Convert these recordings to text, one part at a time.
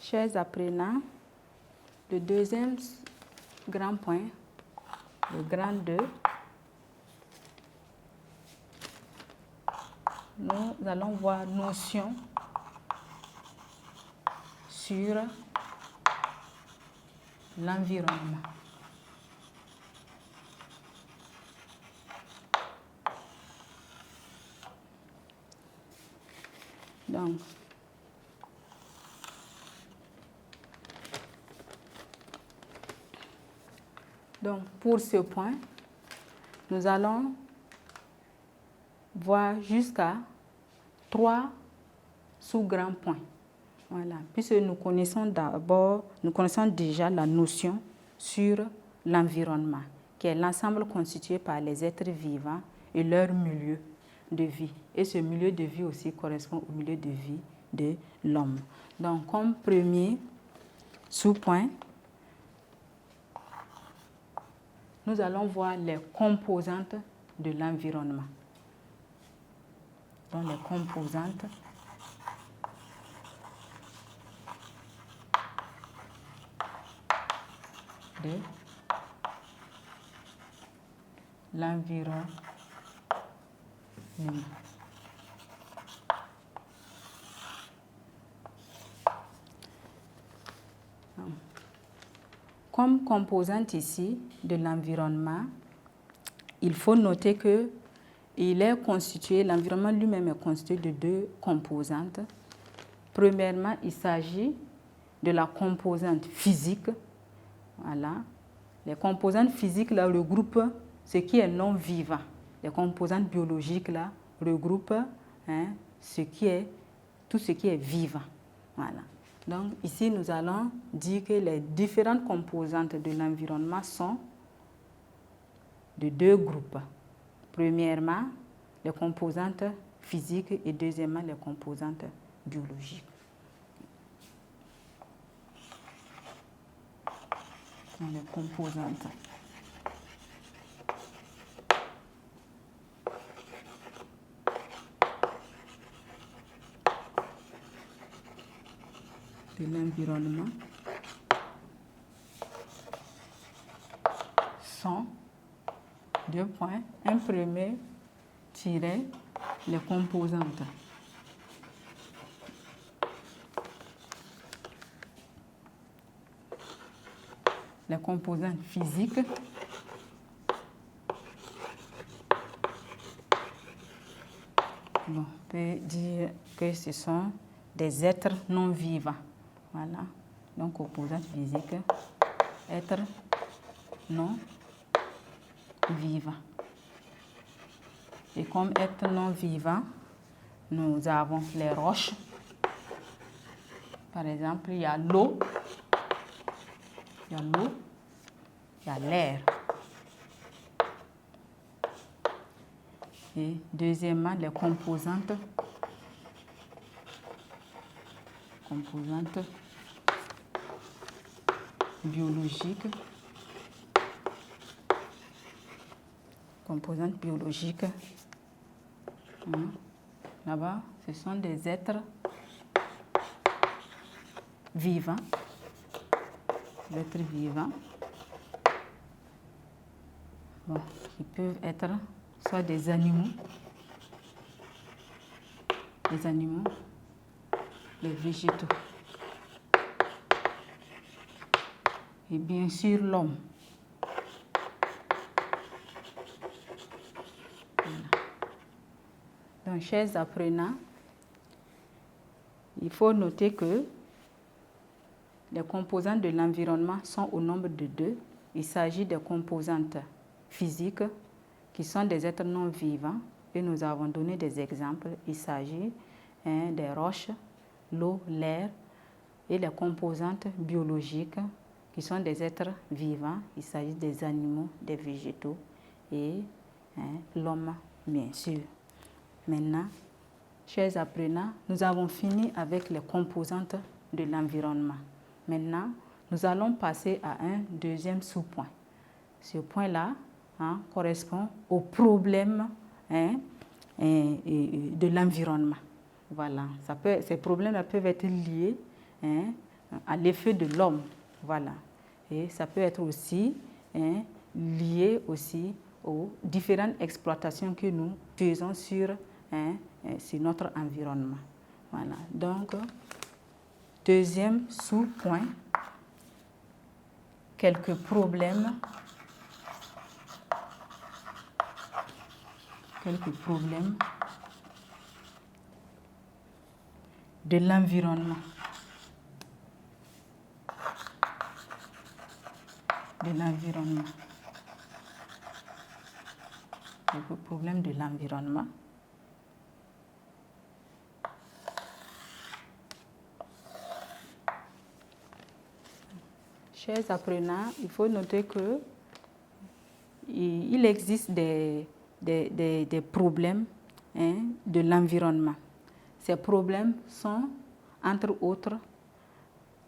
Chers apprenants, le deuxième grand point, le grand 2, nous allons voir notion sur l'environnement. Donc, pour ce point, nous allons voir jusqu'à 3 sous-grands points. Voilà. Puisque nous connaissons déjà la notion sur l'environnement, qui est l'ensemble constitué par les êtres vivants et leur milieu de vie. Et ce milieu de vie aussi correspond au milieu de vie de l'homme. Donc, comme premier sous-point, nous allons voir les composantes de l'environnement. Donc, les composantes de l'environnement. Comme composante ici de l'environnement, il faut noter que l'environnement lui-même est constitué de 2 composantes. Premièrement, il s'agit de la composante physique. Voilà. Les composantes physiques là, regroupent ce qui est non vivant. Les composantes biologiques là, regroupent tout ce qui est vivant. Voilà. Donc ici, nous allons dire que les différentes composantes de l'environnement sont de 2 groupes. Premièrement, les composantes physiques et deuxièmement, les composantes biologiques. Les composantes. De l'environnement sont 2 points. Un premier tiret les composantes. Les composantes physiques on peut dire que ce sont des êtres non vivants. Voilà. Donc, composantes physiques, êtres non vivants. Et comme êtres non vivants, nous avons les roches. Par exemple, il y a l'eau, il y a l'air. Et deuxièmement, les composantes biologiques. Composantes biologiques. Là-bas, ce sont des êtres vivants. Des êtres vivants. Bon, ils peuvent être soit des animaux, les végétaux. Et bien sûr l'homme. Voilà. Donc, chers apprenants, il faut noter que les composantes de l'environnement sont au nombre de 2. Il s'agit des composantes physiques qui sont des êtres non vivants et nous avons donné des exemples. Il s'agit des roches, l'eau, l'air et les composantes biologiques qui sont des êtres vivants. Il s'agit des animaux, des végétaux et l'homme, bien sûr. Maintenant, chers apprenants, nous avons fini avec les composantes de l'environnement. Maintenant, nous allons passer à un deuxième sous-point. Ce point-là correspond aux problèmes de l'environnement. Voilà. Ces problèmes peuvent être liés à l'effet de l'homme. Voilà. Et ça peut être aussi lié aussi aux différentes exploitations que nous faisons sur notre environnement. Voilà. Donc, deuxième sous-point, quelques problèmes de l'environnement. Quelques problèmes de l'environnement. Chers apprenants, il faut noter que il existe des problèmes de l'environnement. Ces problèmes sont, entre autres,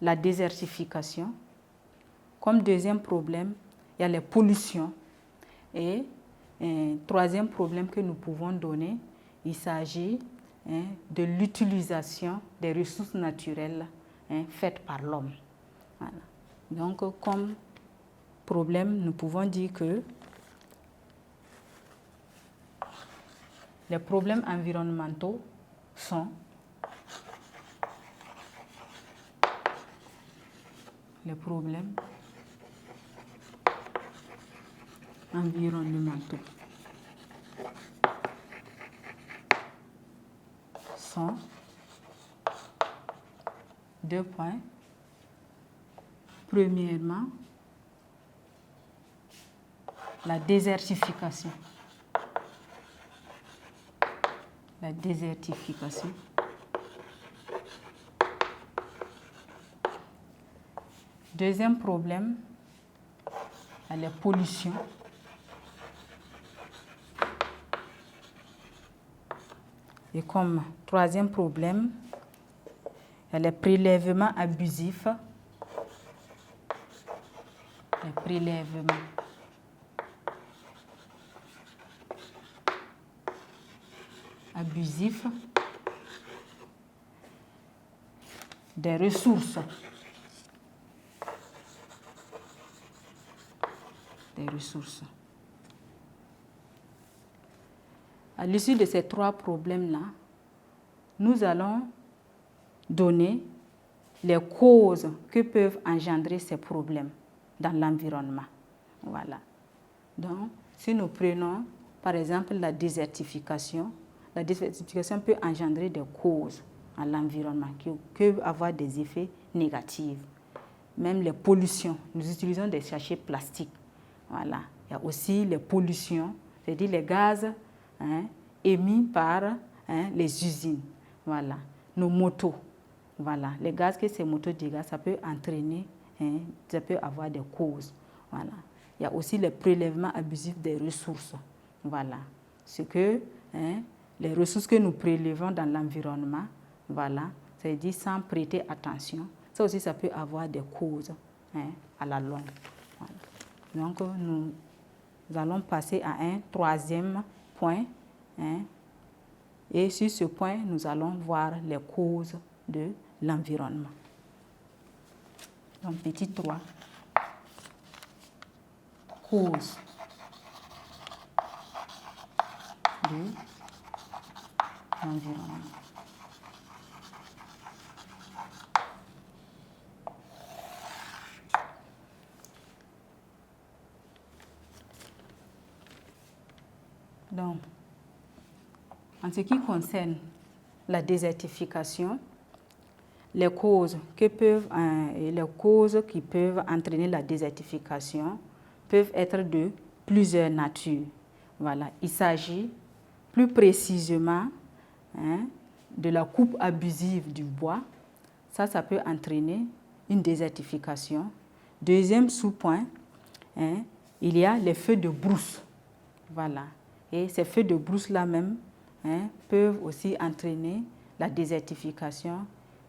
la désertification. Comme deuxième problème, il y a les pollutions. Et troisième problème que nous pouvons donner, il s'agit de l'utilisation des ressources naturelles faites par l'homme. Voilà. Donc, comme problème, nous pouvons dire que les problèmes environnementaux sont les problèmes environnementaux sont 2 points. Premièrement, la désertification. La désertification. Deuxième problème, la pollution. Et comme troisième problème, il y a les prélèvements abusifs. Les prélèvements abusifs des ressources. À l'issue de ces 3 problèmes-là, nous allons donner les causes que peuvent engendrer ces problèmes dans l'environnement. Voilà. Donc, si nous prenons par exemple la désertification peut engendrer des causes à l'environnement qui peuvent avoir des effets négatifs. Même les pollutions, nous utilisons des sachets plastiques. Voilà. Il y a aussi les pollutions, c'est-à-dire les gaz émis par les usines. Voilà. Nos motos. Voilà. Les gaz que ces motos dégagent, ça peut entraîner, ça peut avoir des causes. Voilà. Il y a aussi les prélèvements abusifs des ressources. Voilà. C'est que les ressources que nous prélevons dans l'environnement, voilà, c'est-à-dire sans prêter attention, ça aussi, ça peut avoir des causes à la longue. Voilà. Donc, nous allons passer à un troisième point. Et sur ce point, nous allons voir les causes de l'environnement. Donc, petit 3. Causes de l'environnement. Donc, en ce qui concerne la désertification, les causes qui peuvent entraîner la désertification peuvent être de plusieurs natures. Voilà. Il s'agit plus précisément de la coupe abusive du bois. Ça peut entraîner une désertification. Deuxième sous-point, il y a les feux de brousse. Voilà. Et ces feux de brousse-là même peuvent aussi entraîner la désertification,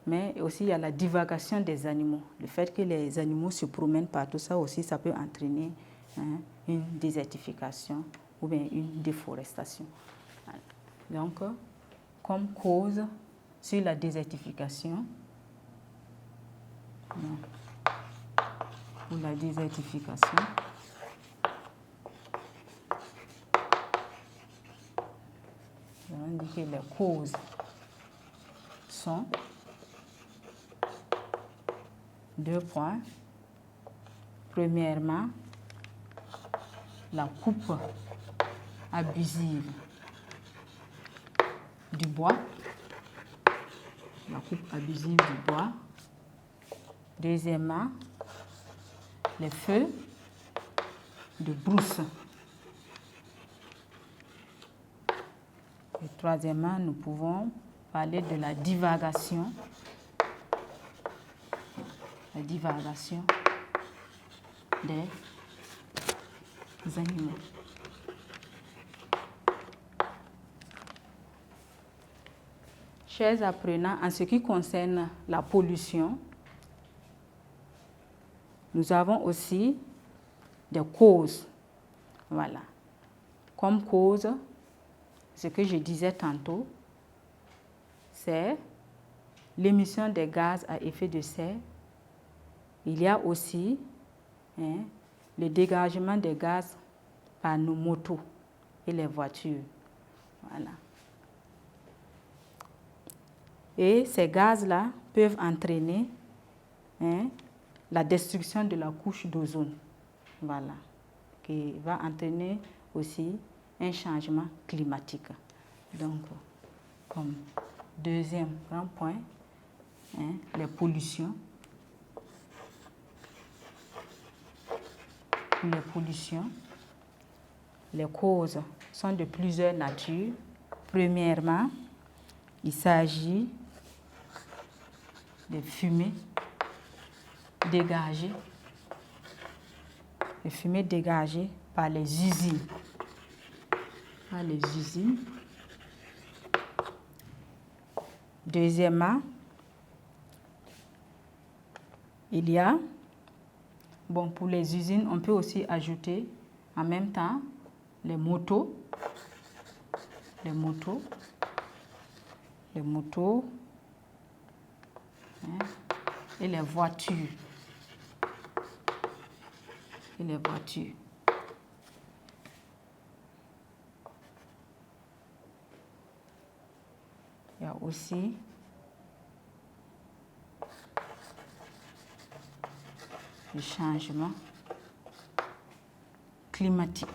mais aussi il y a la divagation des animaux. Le fait que les animaux se promènent partout, ça aussi, ça peut entraîner une désertification ou bien une déforestation. Donc, comme cause sur la désertification, pour la désertification. On dit que les causes sont 2 points. Premièrement, la coupe abusive du bois. La coupe abusive du bois. Deuxièmement, les feux de brousse. Et troisièmement, nous pouvons parler de la divagation. La divagation des animaux. Chers apprenants, en ce qui concerne la pollution, nous avons aussi des causes. Voilà. Comme cause, ce que je disais tantôt, c'est l'émission des gaz à effet de serre. Il y a aussi le dégagement des gaz par nos motos et les voitures. Voilà. Et ces gaz-là peuvent entraîner la destruction de la couche d'ozone. Voilà. Qui va entraîner aussi un changement climatique. Donc, comme deuxième grand point, les pollutions. Les pollutions, les causes sont de plusieurs natures. Premièrement, il s'agit de fumées dégagées par les usines. Deuxièmement, il y a, pour les usines, on peut aussi ajouter en même temps les motos et les voitures. Il y a aussi le changement climatique.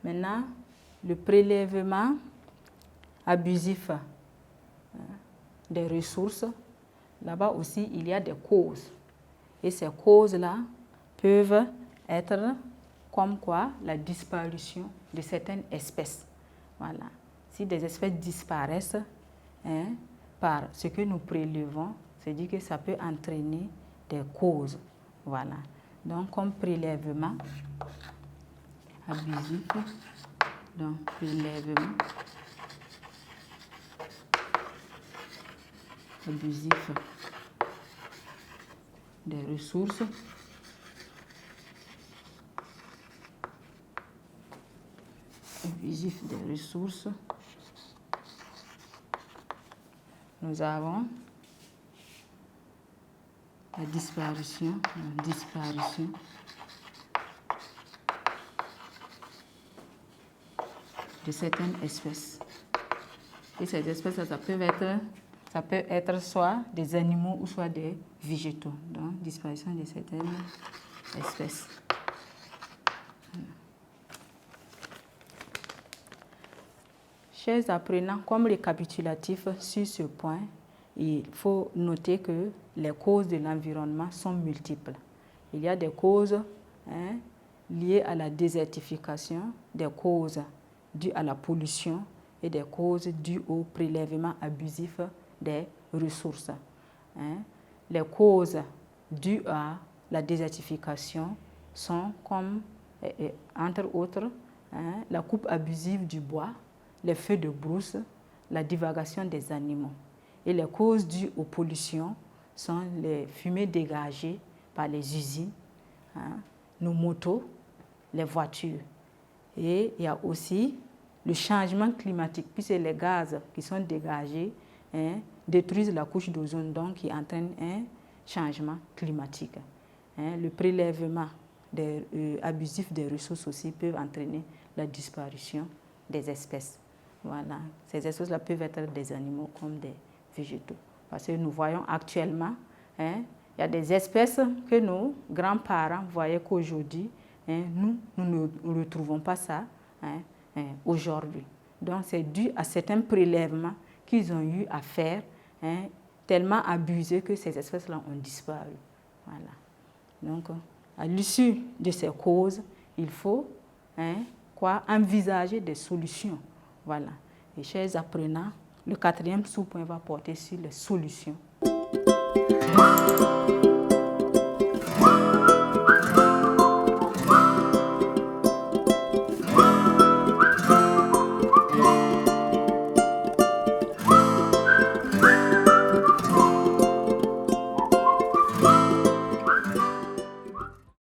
Maintenant, le prélèvement abusif des ressources, là-bas aussi, il y a des causes. Et ces causes-là peuvent être comme quoi la disparition de certaines espèces. Voilà. Si des espèces disparaissent par ce que nous prélevons, c'est-à-dire que ça peut entraîner des causes. Voilà. Donc, comme prélèvement abusif, donc prélèvement abusif des ressources. Abusif des ressources. Nous avons la disparition de certaines espèces. Et ces espèces, ça peut être soit des animaux ou soit des végétaux. Donc, disparition de certaines espèces. Chers apprenants, comme récapitulatif sur ce point, il faut noter que les causes de l'environnement sont multiples. Il y a des causes liées à la désertification, des causes dues à la pollution et des causes dues au prélèvement abusif des ressources. Les causes dues à la désertification sont comme, entre autres, la coupe abusive du bois, les feux de brousse, la divagation des animaux. Et les causes dues aux pollutions sont les fumées dégagées par les usines, nos motos les voitures. Et il y a aussi le changement climatique, puisque les gaz qui sont dégagés détruisent la couche d'ozone, donc qui entraîne un changement climatique. Le prélèvement abusif des ressources aussi peut entraîner la disparition des espèces. Voilà. Ces espèces-là peuvent être des animaux comme des végétaux. Parce que nous voyons actuellement, il y a des espèces que nos grands-parents voyaient qu'aujourd'hui, nous ne retrouvons pas ça aujourd'hui. Donc c'est dû à certains prélèvements qu'ils ont eu à faire, tellement abusés que ces espèces-là ont disparu. Voilà. Donc, à l'issue de ces causes, il faut envisager des solutions. Voilà. Et chers apprenants, le 4e sous-point va porter sur les solutions.